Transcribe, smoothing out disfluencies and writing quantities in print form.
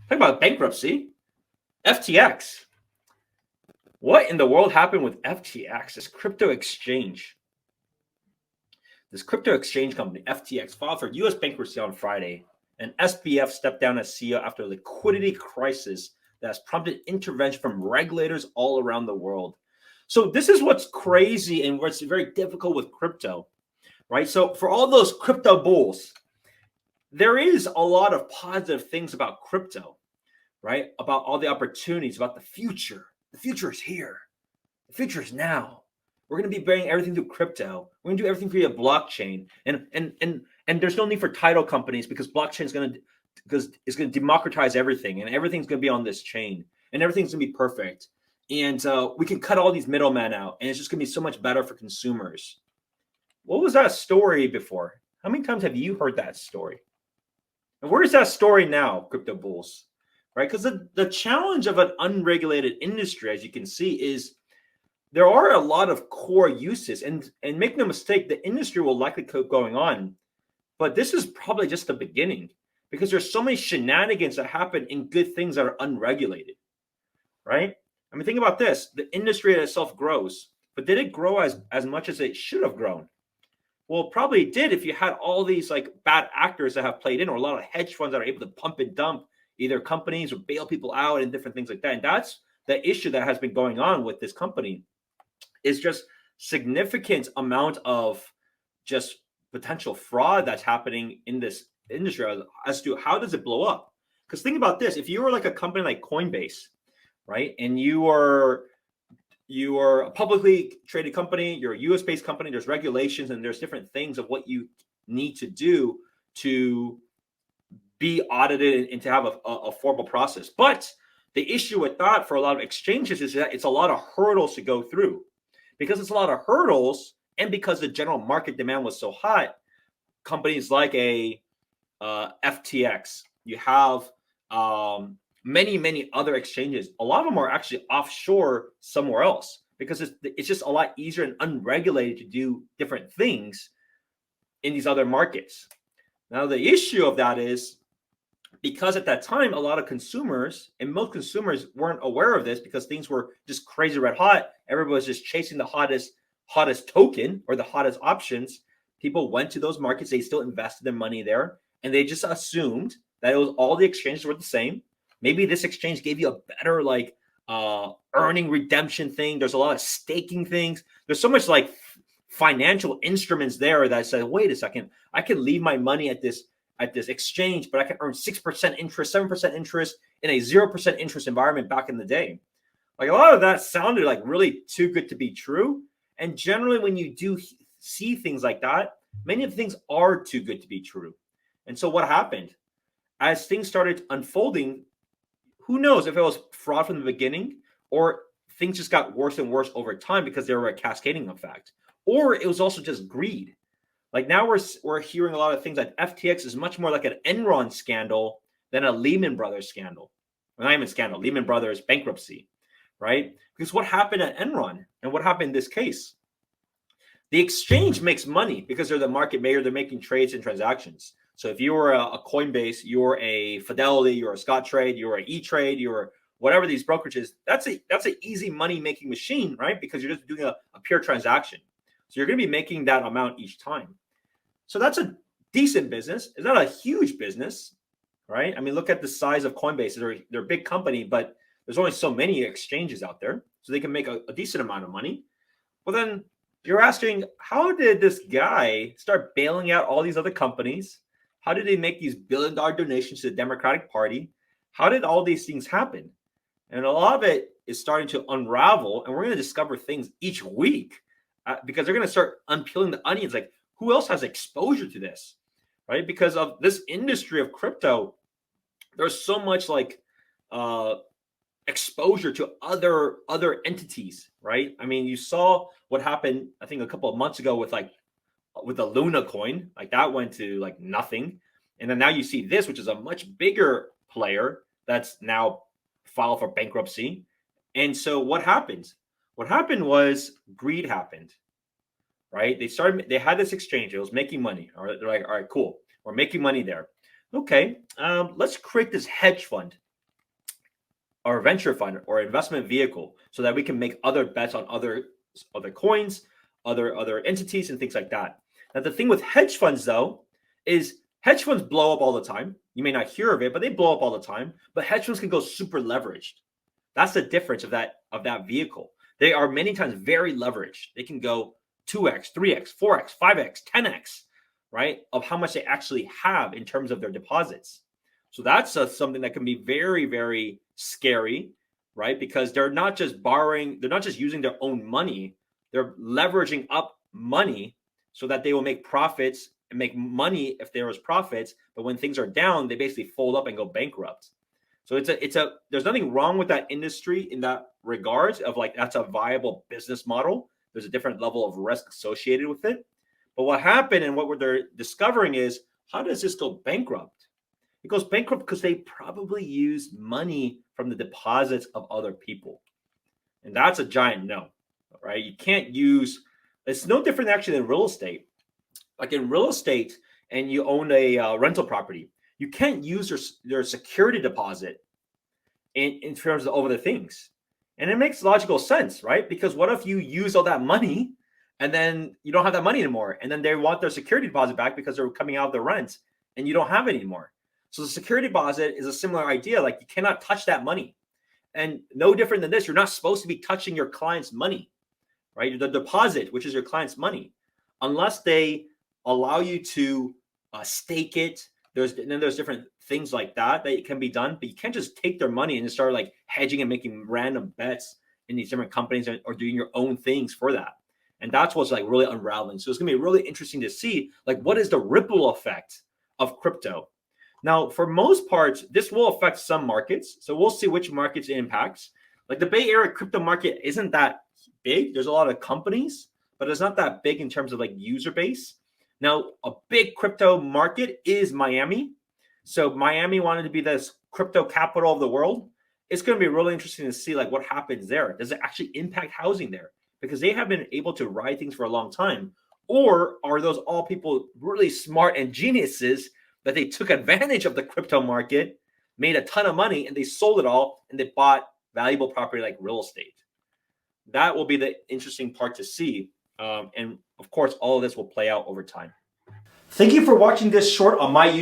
Talk about bankruptcy. FTX. What in the world happened with FTX, this crypto exchange? This crypto exchange company, FTX, filed for U.S. bankruptcy on Friday. And SBF stepped down as CEO after a liquidity crisis that has prompted intervention from regulators all around the world. So this is what's crazy and what's very difficult with crypto, right? So for all those crypto bulls, there is a lot of positive things about crypto, right? About all the opportunities, about the future. The future is here. The future is now. We're going to be bringing everything through crypto. We're going to do everything via blockchain, and there's no need for title companies because blockchain is going to democratize everything, and everything's going to be on this chain, and everything's going to be perfect, and we can cut all these middlemen out, and it's just going to be so much better for consumers. What was that story before? How many times have you heard that story? And where is that story now, crypto bulls? Right? Because the challenge of an unregulated industry, as you can see, is there are a lot of core uses, and make no mistake, the industry will likely keep going on, but this is probably just the beginning because there's so many shenanigans that happen in good things that are unregulated, right? I mean, think about this: the industry itself grows, but did it grow as much as it should have grown? Well, it probably did if you had all these like bad actors that have played in, or a lot of hedge funds that are able to pump and dump either companies or bail people out and different things like that. And that's the issue that has been going on with this company. Is just significant amount of just potential fraud that's happening in this industry as to how does it blow up? Because think about this: if you were like a company like Coinbase, right, and you are a publicly traded company, you're a US based company, there's regulations and there's different things of what you need to do to be audited and to have a formal process. But the issue with that for a lot of exchanges is that it's a lot of hurdles to go through. Because it's a lot of hurdles, and because the general market demand was so hot, companies like a FTX, you have many other exchanges. A lot of them are actually offshore somewhere else because it's just a lot easier and unregulated to do different things in these other markets. Now, the issue of that is because at that time, a lot of consumers and most consumers weren't aware of this because things were just crazy red hot. Everybody was just chasing the hottest token or the hottest options. People went to those markets. They still invested their money there. And they just assumed that it was all the exchanges were the same. Maybe this exchange gave you a better like earning redemption thing. There's a lot of staking things. There's so much like financial instruments there that said, wait a second, I can leave my money at this exchange, but I can earn 6% interest, 7% interest in a 0% interest environment back in the day. Like a lot of that sounded like really too good to be true. And generally, when you do see things like that, many of the things are too good to be true. And so what happened? As things started unfolding, who knows if it was fraud from the beginning or things just got worse and worse over time because they were a cascading effect, or it was also just greed. Like now we're hearing a lot of things like FTX is much more like an Enron scandal than a Lehman Brothers scandal. Well, not even scandal, Lehman Brothers bankruptcy, right? Because what happened at Enron and what happened in this case? The exchange makes money because they're the market maker. They're making trades and transactions. So if you were a Coinbase, you're a Fidelity, you're a Scottrade, you're an E-Trade, you're whatever these brokerages, that's an easy money-making machine, right? Because you're just doing a pure transaction. So you're going to be making that amount each time. So that's a decent business. It's not a huge business, right? I mean, look at the size of Coinbase. They're a big company, but there's only so many exchanges out there. So they can make a decent amount of money. Well, then you're asking, how did this guy start bailing out all these other companies? How did they make these billion-dollar donations to the Democratic Party? How did all these things happen? And a lot of it is starting to unravel, and we're going to discover things each week because they're going to start unpeeling the onions. Like, who else has exposure to this, right? Because of this industry of crypto, there's so much like exposure to other entities, right? I mean, you saw what happened, I think, a couple of months ago with the Luna coin. Like that went to like nothing, and then now you see this, which is a much bigger player that's now filed for bankruptcy. And so what happened? What happened was greed happened, right? They had this exchange. It was making money. All right, they're like, all right, cool. We're making money there. Okay, let's create this hedge fund. our venture fund or investment vehicle so that we can make other bets on other coins, other entities, and things like that. Now, the thing with hedge funds, though, is hedge funds blow up all the time. You may not hear of it, but they blow up all the time. But hedge funds can go super leveraged. That's the difference of that vehicle. They are many times very leveraged. They can go 2x, 3x, 4x, 5x, 10x, right, of how much they actually have in terms of their deposits. So that's something that can be very, very scary, right? Because they're not just borrowing, they're not just using their own money, they're leveraging up money so that they will make profits and make money if there is profits. But when things are down, they basically fold up and go bankrupt. So there's nothing wrong with that industry in that regard of like, that's a viable business model. There's a different level of risk associated with it. But what happened and what they're discovering is, how does this go bankrupt? It goes bankrupt because they probably use money from the deposits of other people. And that's a giant no, right? You can't use, it's no different actually than real estate. Like in real estate, and you own a rental property, you can't use their security deposit in terms of other things. And it makes logical sense, right? Because what if you use all that money and then you don't have that money anymore, and then they want their security deposit back because they're coming out of the rent and you don't have it anymore? So the security deposit is a similar idea. Like, you cannot touch that money. And no different than this, you're not supposed to be touching your client's money, right? The deposit, which is your client's money, unless they allow you to stake it. There's different things like that can be done, but you can't just take their money and just start like hedging and making random bets in these different companies or doing your own things for that. And that's what's like really unraveling. So it's gonna be really interesting to see like, what is the ripple effect of crypto. Now, for most parts, this will affect some markets. So we'll see which markets it impacts. Like the Bay Area crypto market isn't that big. There's a lot of companies, but it's not that big in terms of like user base. Now, a big crypto market is Miami. So Miami wanted to be this crypto capital of the world. It's going to be really interesting to see like what happens there. Does it actually impact housing there? Because they have been able to ride things for a long time. Or are those all people really smart and geniuses that they took advantage of the crypto market, made a ton of money, and they sold it all, and they bought valuable property like real estate? That will be the interesting part to see. And of course, all of this will play out over time. Thank you for watching this short on my YouTube.